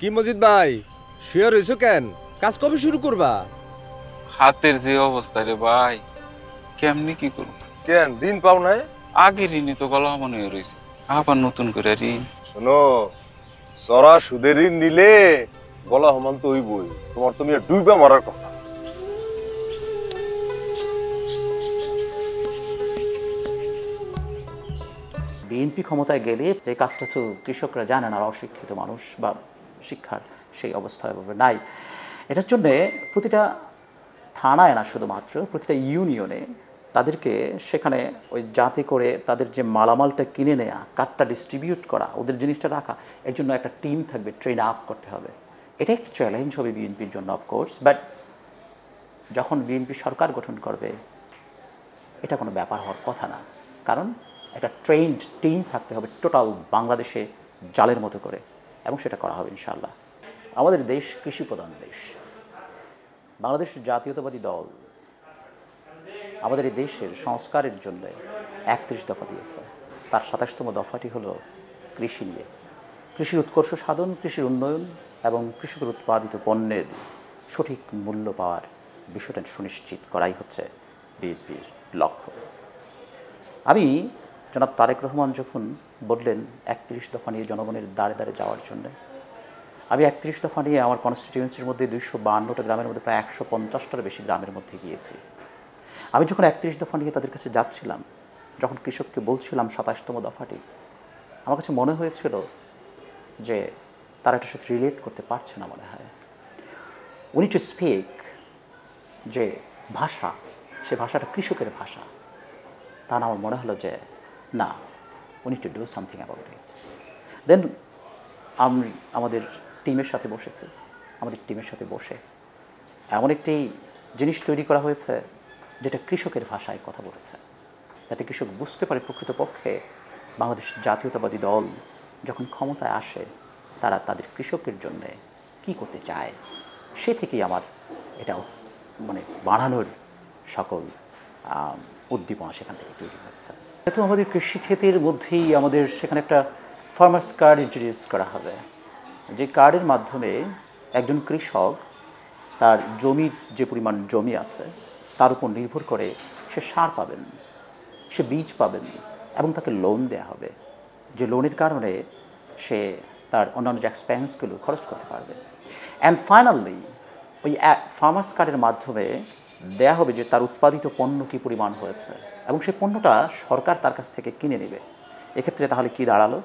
কি মজিদ ভাই শুয়ে রইছো কেন? কাজ কবে শুরু করবা? হাতের যে অবস্থা রে ভাই, কেমনি কি করব? কেন ঋণ পাও নাই? আগের ঋণে তো গলা মনে হয়ে রয়েছে, আবার নতুন করে ঋণ। শোনো, চড়া সুদের ঋণ নিলে গলা সমান তো হইবই। তোমার তুমি ডুইবা মরার কথা। বিএনপি ক্ষমতায় গেলে যে কাজটা তো কৃষকরা জানেন, আর অশিক্ষিত মানুষ বা শিক্ষার সেই অবস্থায় নাই। এটার জন্যে প্রতিটা থানায় না, শুধুমাত্র প্রতিটা ইউনিয়নে তাদেরকে সেখানে ওই যাতে করে তাদের যে মালামালটা কিনে নেওয়া, কার্ডটা ডিস্ট্রিবিউট করা, ওদের জিনিসটা রাখা, এর জন্য একটা টিম থাকবে, ট্রেন আপ করতে হবে। এটা একটা চ্যালেঞ্জ হবে বিএনপির জন্য অফকোর্স, বাট যখন বিএনপি সরকার গঠন করবে এটা কোনো ব্যাপার হওয়ার কথা না। কারণ একটা ট্রেন্ড টিম থাকতে হবে টোটাল বাংলাদেশে জালের মতো করে, এবং সেটা করা হবে ইনশাআল্লাহ। আমাদের দেশ কৃষি প্রধান দেশ। বাংলাদেশ জাতীয়তাবাদী দল আমাদের এই দেশের সংস্কারের জন্য ৩১ দফা দিয়েছে। তার ২৭তম দফাটি হলো কৃষি নিয়ে। কৃষির উৎকর্ষ সাধন, কৃষির উন্নয়ন এবং কৃষকের উৎপাদিত পণ্যের সঠিক মূল্য পাওয়ার বিষয়টা সুনিশ্চিত করাই হচ্ছে বিএনপির লক্ষ্য। আমি জনাব তারেক রহমান যখন বললেন ৩১ দফা নিয়ে জনগণের দ্বারে দ্বারে যাওয়ার জন্য, আমি ৩১ দফা নিয়ে আমার কনস্টিটিউয়েন্সির মধ্যে ২৫২টা গ্রামের মধ্যে প্রায় ১৫০টার বেশি গ্রামের মধ্যে গিয়েছি। আমি যখন ৩১ দফা নিয়ে তাদের কাছে যাচ্ছিলাম, যখন কৃষককে বলছিলাম ২৭তম দফাটি, আমার কাছে মনে হয়েছিল যে তারা এটার সাথে রিলেট করতে পারছে না। মনে হয় উনি টু স্পিক যে ভাষা, সে ভাষাটা কৃষকের ভাষা। তার আমার মনে হলো যে না, we need to do something about it. Then আমি আমাদের টিমের সাথে বসেছি। আমাদের টিমের সাথে বসে এমন একটি জিনিস তৈরি করা হয়েছে যেটা কৃষকের ভাষায় কথা বলেছে, যাতে কৃষক বুঝতে পারে প্রকৃতপক্ষে বাংলাদেশ জাতীয়তাবাদী দল যখন ক্ষমতায় আসে তারা তাদের কৃষকের জন্যে কী করতে চায়। সে থেকেই আমার এটা মানে বানানোর সকল উদ্দীপনা সেখান থেকে তৈরি হয়েছে। যেহেতু আমাদের কৃষিক্ষেত্রের মধ্যেই আমাদের সেখানে একটা ফার্মার্স কার্ড ইন্ট্রোডিউস করা হবে, যে কার্ডের মাধ্যমে একজন কৃষক তার জমির যে পরিমাণ জমি আছে তার উপর নির্ভর করে সে সার পাবেন, সে বীজ পাবেন, এবং তাকে লোন দেওয়া হবে, যে লোনের কারণে সে তার অন্যান্য যে এক্সপেন্সগুলো খরচ করতে পারবে। অ্যান্ড ফাইনালি ওই ফার্মার্স কার্ডের মাধ্যমে দেয়া হবে যে তার উৎপাদিত পণ্য কী পরিমাণ হয়েছে, এবং সেই পণ্যটা সরকার তার কাছ থেকে কিনে নেবে। এক্ষেত্রে তাহলে কি দাঁড়ালো?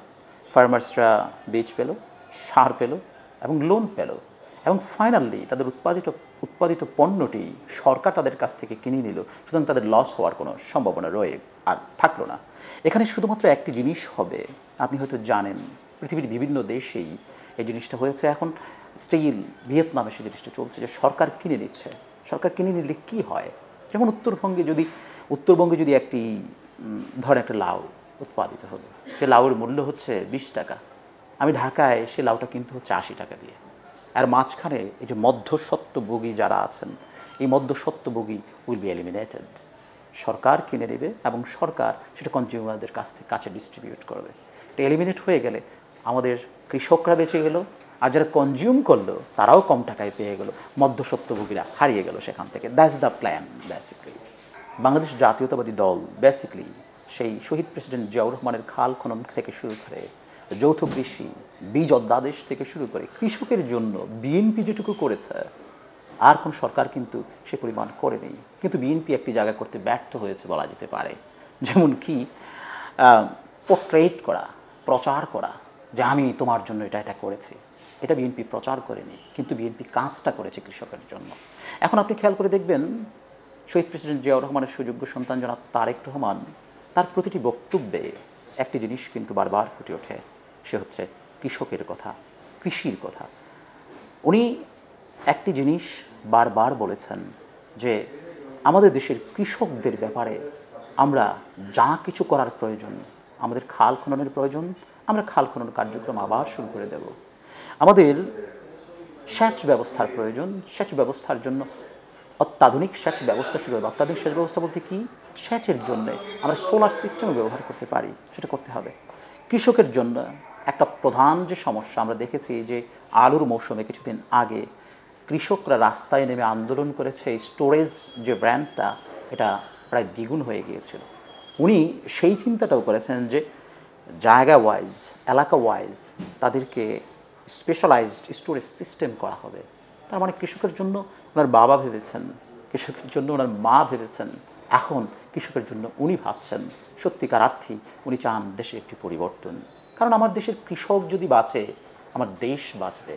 ফার্মার্সরা বীজ পেল, সার পেল এবং লোন পেল, এবং ফাইনালি তাদের উৎপাদিত পণ্যটি সরকার তাদের কাছ থেকে কিনে নিল। সুতরাং তাদের লস হওয়ার কোনো সম্ভাবনা রয়ে আর থাকলো না। এখানে শুধুমাত্র একটি জিনিস হবে, আপনি হয়তো জানেন পৃথিবীর বিভিন্ন দেশেই এই জিনিসটা হয়েছে। এখন স্টিল ভিয়েতনামে সেই জিনিসটা চলছে যে সরকার কিনে নিচ্ছে। সরকার কিনে নিলে কি হয়? যেমন উত্তরবঙ্গে যদি একটি ধরেন একটা লাউ উৎপাদিত হলো, যে লাউয়ের মূল্য হচ্ছে ২০ টাকা, আমি ঢাকায় সে লাউটা কিনতে হচ্ছে ৮০ টাকা দিয়ে। আর মাঝখানে এই যে মধ্যস্বত্বভোগী যারা আছেন, এই মধ্যস্বত্বভোগী উইল বি এলিমিনেটেড। সরকার কিনে নেবে এবং সরকার সেটা কনজিউমারদের কাছে ডিস্ট্রিবিউট করবে। এটা এলিমিনেট হয়ে গেলে আমাদের কৃষকরা বেঁচে গেল, আর যারা কনজিউম করলো তারাও কম টাকায় পেয়ে গেল, মধ্যস্বত্বভোগীরা হারিয়ে গেল সেখান থেকে। That's the plan basically. Bangladesh জাতীয়তাবাদী দল বেসিক্যালি সেই শহীদ প্রেসিডেন্ট জিয়াউর রহমানের খাল খনন থেকে শুরু করে যৌথ কৃষি, বীজ অধ্যাদেশ থেকে শুরু করে কৃষকের জন্য বিএনপি যেটুকু করেছে আর কোন সরকার কিন্তু সে পরিমাণ করেনি। কিন্তু বিএনপি একটি জায়গা করতে ব্যর্থ হয়েছে বলা যেতে পারে। যেমন কি পোর্ট্রেট করা, প্রচার করা যে আমি তোমার জন্য এটা করেছি, এটা বিএনপি প্রচার করেনি, কিন্তু বিএনপি কাজটা করেছে কৃষকের জন্য। এখন আপনি খেয়াল করে দেখবেন শহীদ প্রেসিডেন্ট জিয়াউর রহমানের সুযোগ্য সন্তান জনাব তারেক রহমান, তার প্রতিটি বক্তব্যে একটি জিনিস কিন্তু বারবার ফুটে ওঠে, সে হচ্ছে কৃষকের কথা, কৃষির কথা। উনি একটি জিনিস বারবার বলেছেন যে আমাদের দেশের কৃষকদের ব্যাপারে আমরা যা কিছু করার প্রয়োজন, আমাদের খাল খননের প্রয়োজন, আমরা খাল খনন কার্যক্রম আবার শুরু করে দেব। আমাদের সেচ ব্যবস্থার প্রয়োজন, সেচ ব্যবস্থার জন্য অত্যাধুনিক সেচ ব্যবস্থা শুরু হবে। অত্যাধুনিক সেচ ব্যবস্থা বলতে কি? সেচের জন্য আমরা সোলার সিস্টেমও ব্যবহার করতে পারি, সেটা করতে হবে। কৃষকের জন্য একটা প্রধান যে সমস্যা আমরা দেখেছি যে আলুর মৌসুমে কিছুদিন আগে কৃষকরা রাস্তায় নেমে আন্দোলন করেছে, স্টোরেজ যে ব্র্যান্ডটা এটা প্রায় দ্বিগুণ হয়ে গিয়েছিল। উনি সেই চিন্তাটাও করেছেন যে জায়গা ওয়াইজ, এলাকা ওয়াইজ তাদেরকে স্পেশালাইজড স্টোরেজ সিস্টেম করা হবে। তার মানে কৃষকের জন্য ওনার বাবা ভেবেছেন, কৃষকের জন্য ওনার মা ভেবেছেন, এখন কৃষকের জন্য উনি ভাবছেন। সত্যিকার অর্থেই উনি চান দেশে একটি পরিবর্তন। কারণ আমার দেশের কৃষক যদি বাঁচে আমার দেশ বাঁচবে,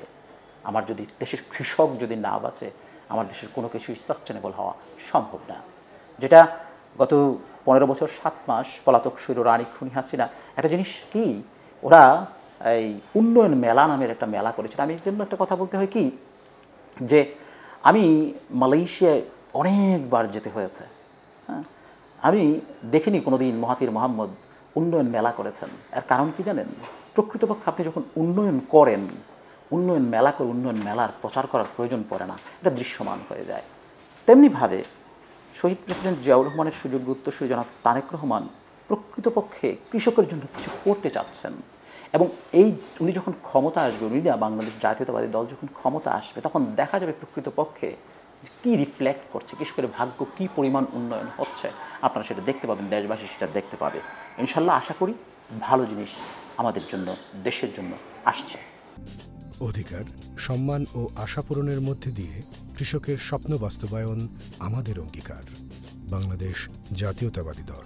আমার যদি দেশের কৃষক যদি না বাঁচে আমার দেশের কোনো কিছুই সাস্টেনেবল হওয়া সম্ভব না। যেটা গত 15 বছর 7 মাস পলাতক স্বৈর রানী খুনি হাসিনা একটা জিনিস কি, ওরা এই উন্নয়ন মেলা নামের একটা মেলা করেছিল। আমি এর জন্য একটা কথা বলতে হয় কি, যে আমি মালয়েশিয়ায় অনেকবার যেতে হয়েছে, হ্যাঁ, আমি দেখিনি কোনো দিন মহাতির মোহাম্মদ উন্নয়ন মেলা করেছেন। এর কারণ কি জানেন? প্রকৃতপক্ষে আপনি যখন উন্নয়ন করেন, উন্নয়ন মেলা করে উন্নয়ন মেলার প্রচার করার প্রয়োজন পড়ে না, এটা দৃশ্যমান হয়ে যায়। তেমনিভাবে শহীদ প্রেসিডেন্ট জিয়াউর রহমানের সুযোগ্য উত্তরসূরি জনাব তারেক রহমান প্রকৃতপক্ষে কৃষকের জন্য কিছু করতে চাচ্ছেন। এবং এই উনি যখন ক্ষমতা আসবে, উনি না বাংলাদেশ জাতীয়তাবাদী দল যখন ক্ষমতা আসবে, তখন দেখা যাবে প্রকৃতপক্ষে কী রিফ্লেক্ট করছে, কৃষকের ভাগ্য কী পরিমাণ উন্নয়ন হচ্ছে। আপনারা সেটা দেখতে পাবেন, দেশবাসী সেটা দেখতে পাবে। ইনশাল্লাহ আশা করি ভালো জিনিস আমাদের জন্য, দেশের জন্য আসছে। অধিকার, সম্মান ও আশা পূরণের মধ্যে দিয়ে কৃষকের স্বপ্ন বাস্তবায়ন আমাদের অঙ্গীকার। বাংলাদেশ জাতীয়তাবাদী দল।